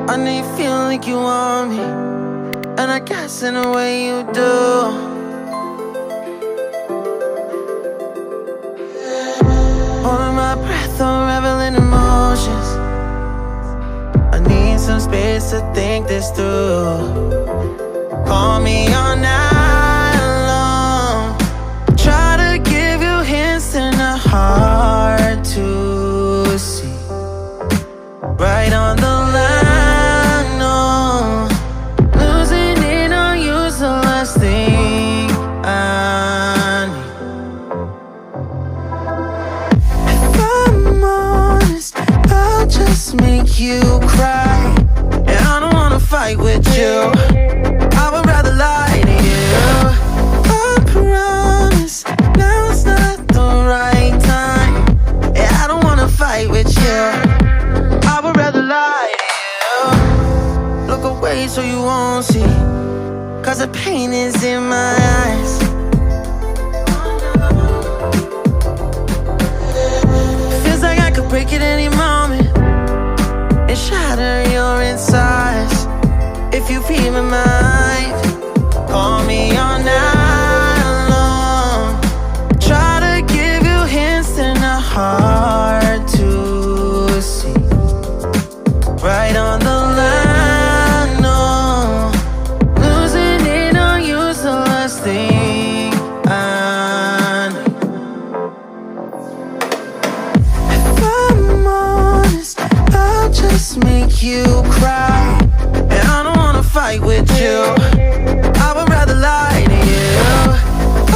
I know you feel like you want me, and I guess in a way you do. Holding my breath, unraveling emotions. I need some space to think this through. Call me all night long. Try to give you hints and a hard to see. Right on the line, no. Losing it on you's the last thing I need. If I'm honest, I'll just make you cry. And I don't wanna fight with you. I would rather lie to you. I promise now's not the right time. Yeah, I don't wanna fight with you. I would rather lie to you. Look away so you won't see, 'cause the pain is in my eyes. Feels like I could break at any moment and shatter your insides. If you feel my mind, call me all night long. Try to give you hints and a hard to see. Right on the line, no. Losing it on you's the last thing I need. If I'm honest, I'll just make you cry. And I don't wanna fight with you. I would rather lie to you.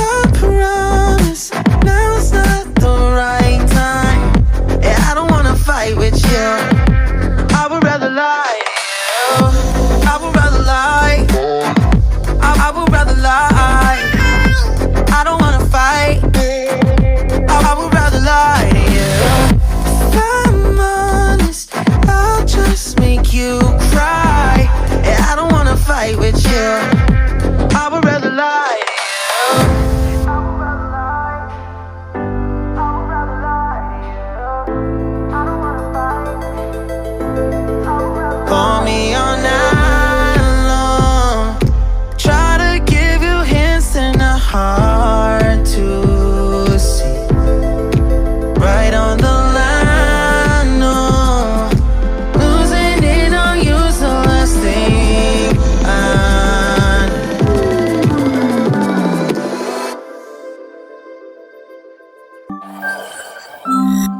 I promise now's not the right time. Yeah, I don't wanna fight with you. I would rather lie to you. I would rather lie. I would rather lie. I don't wanna fight. I would rather lie to you. If I'm honest, I'll just make you cry. Yeah, I don't wanna fight with you. I would rather lie to you. Call me all night long. Try to give you hints and a hard to see. Right on the line, no. Losing it on you's the last thing I need.